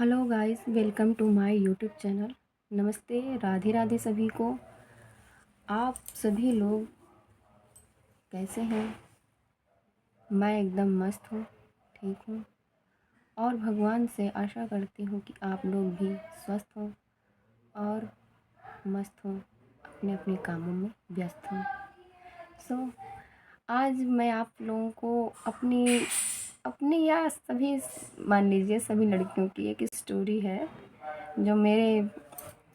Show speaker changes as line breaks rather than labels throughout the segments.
Hello guys, welcome to my YouTube channel. नमस्ते, राधे राधे सभी को। आप सभी लोग कैसे हैं? मैं एकदम मस्त हूँ, ठीक हूँ और भगवान से आशा करती हूँ कि आप लोग भी स्वस्थ हों और मस्त हों, अपने अपने कामों में व्यस्त हों। आज मैं आप लोगों को अपनी अपनी या सभी मान लीजिए सभी लड़कियों की एक स्टोरी है जो मेरे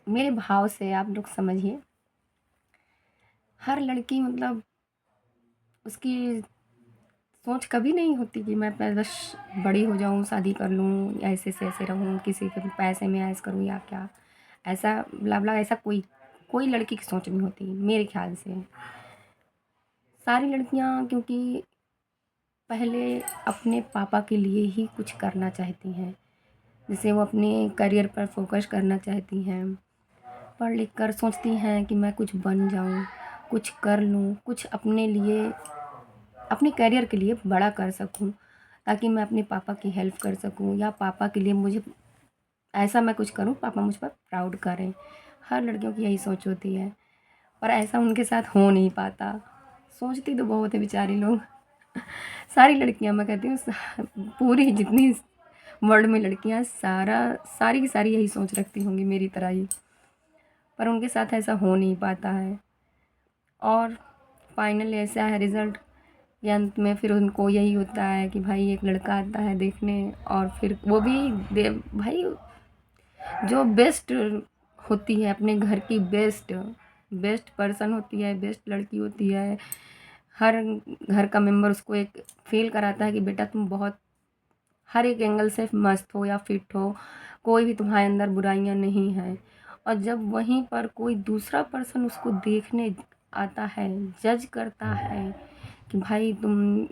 मेरे भाव से आप लोग समझिए। हर लड़की मतलब उसकी सोच कभी नहीं होती कि मैं बस बड़ी हो जाऊँ, शादी कर लूँ, ऐसे से ऐसे रहूँ, किसी के पैसे में ऐश करूँ या क्या, ऐसा ब्ला ब्ला, ऐसा कोई कोई लड़की की सोच नहीं होती मेरे ख्याल से। सारी लड़कियाँ क्योंकि पहले अपने पापा के लिए ही कुछ करना चाहती हैं, जैसे वो अपने करियर पर फोकस करना चाहती हैं, पढ़ लिख कर सोचती हैं कि मैं कुछ बन जाऊँ, कुछ कर लूँ, कुछ अपने लिए, अपने करियर के लिए बड़ा कर सकूँ, ताकि मैं अपने पापा की हेल्प कर सकूँ या पापा के लिए मुझे ऐसा मैं कुछ करूँ पापा मुझ पर प्राउड करें। हर लड़कियों की यही सोच होती है, पर ऐसा उनके साथ हो नहीं पाता। सोचती तो बहुत है बेचारी लोग। सारी लड़कियाँ, मैं कहती हूँ पूरी जितनी वर्ल्ड में लड़कियाँ सारी की सारी यही सोच रखती होंगी मेरी तरह ही, पर उनके साथ ऐसा हो नहीं पाता है। और फाइनल ऐसा है रिज़ल्ट कि अंत में फिर उनको यही होता है कि भाई एक लड़का आता है देखने, और फिर वो भी दे भाई जो बेस्ट होती है, अपने घर की बेस्ट बेस्ट पर्सन होती है, बेस्ट लड़की होती है। हर घर का मेंबर उसको एक फील कराता है कि बेटा तुम बहुत हर एक एंगल से मस्त हो या फिट हो, कोई भी तुम्हारे अंदर बुराइयां नहीं है। और जब वहीं पर कोई दूसरा पर्सन उसको देखने आता है, जज करता है कि भाई तुम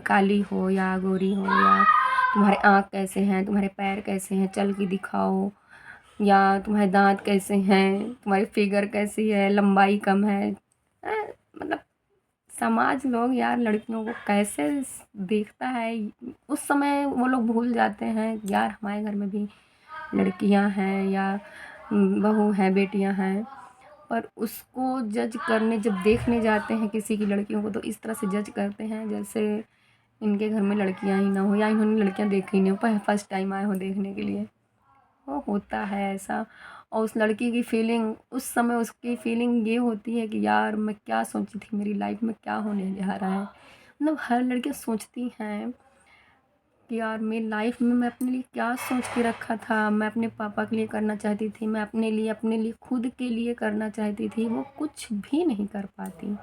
काली हो या गोरी हो, या तुम्हारे आँख कैसे हैं, तुम्हारे पैर कैसे हैं, चल के दिखाओ, या तुम्हारे दांत कैसे हैं, तुम्हारी फिगर कैसी है, लंबाई कम है। मतलब समाज लोग यार लड़कियों को कैसे देखता है, उस समय वो लोग भूल जाते हैं यार हमारे घर में भी लड़कियां हैं या बहू हैं, बेटियां हैं। पर उसको जज करने जब देखने जाते हैं किसी की लड़कियों को, तो इस तरह से जज करते हैं जैसे इनके घर में लड़कियां ही ना हो या इन्होंने लड़कियां देखी ही नहीं हो, फर्स्ट टाइम आए हो देखने के लिए। वो होता है ऐसा। और उस लड़की की फीलिंग उस समय, उसकी फीलिंग ये होती है कि यार मैं क्या सोची थी, मेरी लाइफ में क्या होने जा रहा है। मतलब हर लड़की सोचती हैं कि यार मेरी लाइफ में मैं अपने लिए क्या सोच के रखा था, मैं अपने पापा के लिए करना चाहती थी, मैं अपने लिए खुद के लिए करना चाहती थी, वो कुछ भी नहीं कर पाती।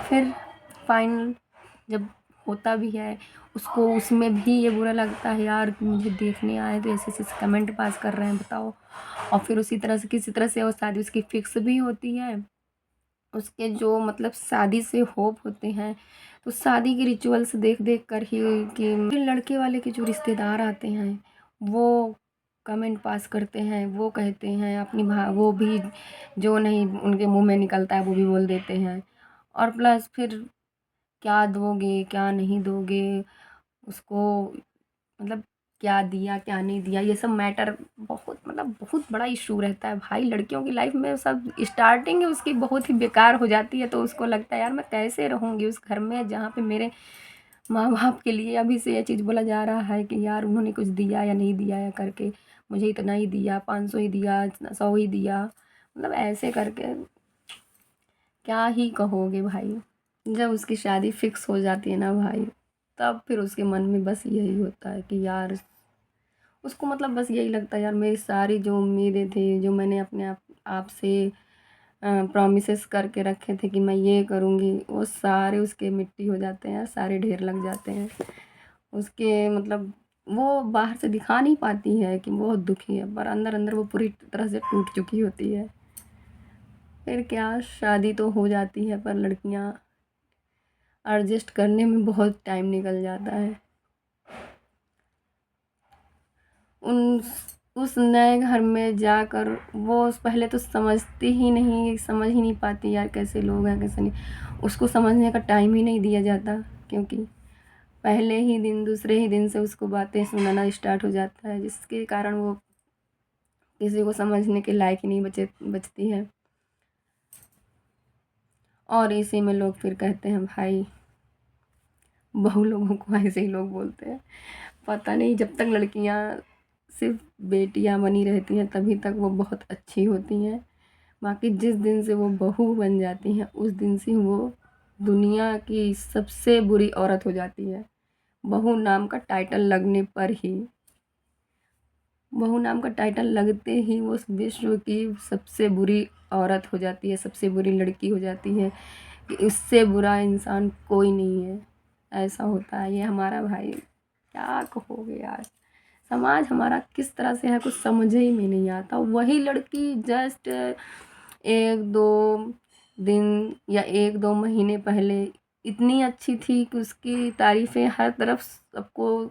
फिर फाइनल जब होता भी है, उसको उसमें भी ये बुरा लगता है यार कि मुझे देखने आए तो ऐसे ऐसे कमेंट पास कर रहे हैं, बताओ। और फिर उसी तरह से किसी तरह से वो शादी उसकी फिक्स भी होती है। उसके जो मतलब शादी से होप होते हैं, तो शादी के रिचुअल्स देख देख कर ही कि फिर लड़के वाले के जो रिश्तेदार आते हैं वो कमेंट पास करते हैं, वो कहते हैं अपनी वो भी जो नहीं उनके मुंह में निकलता है वो भी बोल देते हैं। और प्लस फिर क्या दोगे क्या नहीं दोगे उसको, मतलब क्या दिया क्या नहीं दिया, ये सब मैटर बहुत मतलब बहुत बड़ा इशू रहता है भाई लड़कियों की लाइफ में। सब स्टार्टिंग उसकी बहुत ही बेकार हो जाती है, तो उसको लगता है यार मैं कैसे रहूँगी उस घर में जहाँ पे मेरे माँ बाप के लिए अभी से ये चीज़ बोला जा रहा है कि यार उन्होंने कुछ दिया या नहीं दिया या करके, मुझे इतना ही दिया, 500 ही दिया, 100 ही दिया, मतलब ऐसे करके क्या ही कहोगे भाई। जब उसकी शादी फिक्स हो जाती है ना भाई, तब फिर उसके मन में बस यही होता है कि यार उसको मतलब बस यही लगता है यार मेरी सारी जो उम्मीदें थी, जो मैंने अपने आप से प्रॉमिसेस करके रखे थे कि मैं ये करूँगी, वो सारे उसके मिट्टी हो जाते हैं, सारे ढेर लग जाते हैं उसके। मतलब वो बाहर से दिखा नहीं पाती है कि वो बहुत दुखी है, पर अंदर अंदर वो पूरी तरह से टूट चुकी होती है। फिर क्या, शादी तो हो जाती है पर लड़कियां एडजस्ट करने में बहुत टाइम निकल जाता है। उन उस नए घर में जाकर वो पहले तो समझती ही नहीं, समझ ही नहीं पाती यार कैसे लोग हैं कैसे नहीं, उसको समझने का टाइम ही नहीं दिया जाता। क्योंकि पहले ही दिन दूसरे ही दिन से उसको बातें सुनाना स्टार्ट हो जाता है, जिसके कारण वो किसी को समझने के लायक ही नहीं बचती है। और इसी में लोग फिर कहते हैं भाई, बहू लोगों को ऐसे ही लोग बोलते हैं। पता नहीं, जब तक लड़कियां सिर्फ बेटियां बनी रहती हैं तभी तक वो बहुत अच्छी होती हैं, बाकी जिस दिन से वो बहू बन जाती हैं उस दिन से वो दुनिया की सबसे बुरी औरत हो जाती है। बहू नाम का टाइटल लगने पर ही, बहू नाम का टाइटल लगते ही वो विश्व की सबसे बुरी औरत हो जाती है, सबसे बुरी लड़की हो जाती है, कि इससे बुरा इंसान कोई नहीं है। ऐसा होता है। ये हमारा भाई, क्या कहोगे यार, समाज हमारा किस तरह से है कुछ समझ ही में नहीं आता। वही लड़की जस्ट 1-2 दिन या 1-2 महीने पहले इतनी अच्छी थी कि उसकी तारीफ़ें हर तरफ सबको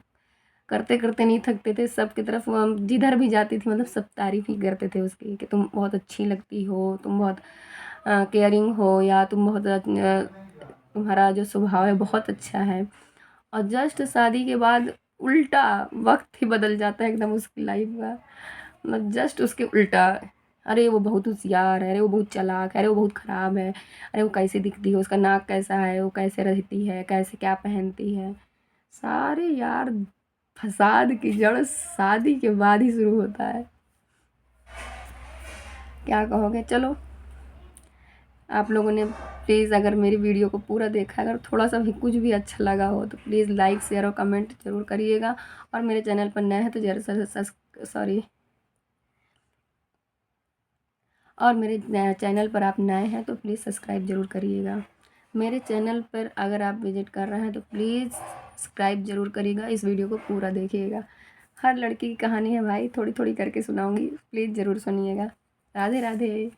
करते करते नहीं थकते थे, सबकी तरफ वो हम जिधर भी जाती थी मतलब सब तारीफ़ ही करते थे उसकी, कि तुम बहुत अच्छी लगती हो, तुम बहुत केयरिंग हो, या तुम बहुत तुम्हारा जो स्वभाव है बहुत अच्छा है। और जस्ट शादी के बाद उल्टा वक्त ही बदल जाता है एकदम उसकी लाइफ का, मतलब जस्ट उसके उल्टा। अरे वो बहुत होशियार है, अरे वो बहुत चालाक है, अरे वो बहुत ख़राब है, अरे वो कैसे दिखती है, उसका नाक कैसा है, वो कैसे रहती है, कैसे क्या पहनती है। सारे यार फसाद की जड़ शादी के बाद ही शुरू होता है। क्या कहोगे। चलो, आप लोगों ने प्लीज़ अगर मेरी वीडियो को पूरा देखा, अगर थोड़ा सा भी कुछ भी अच्छा लगा हो तो प्लीज़ लाइक शेयर और कमेंट ज़रूर करिएगा। और मेरे चैनल पर नए हैं तो सॉरी, और मेरे चैनल पर आप नए हैं तो प्लीज़ सब्सक्राइब ज़रूर करिएगा। मेरे चैनल पर अगर आप विज़िट कर रहे हैं तो प्लीज़ सब्सक्राइब ज़रूर करिएगा, इस वीडियो को पूरा देखिएगा। हर लड़की की कहानी है भाई, थोड़ी थोड़ी करके सुनाऊंगी, प्लीज़ ज़रूर सुनिएगा। राधे राधे।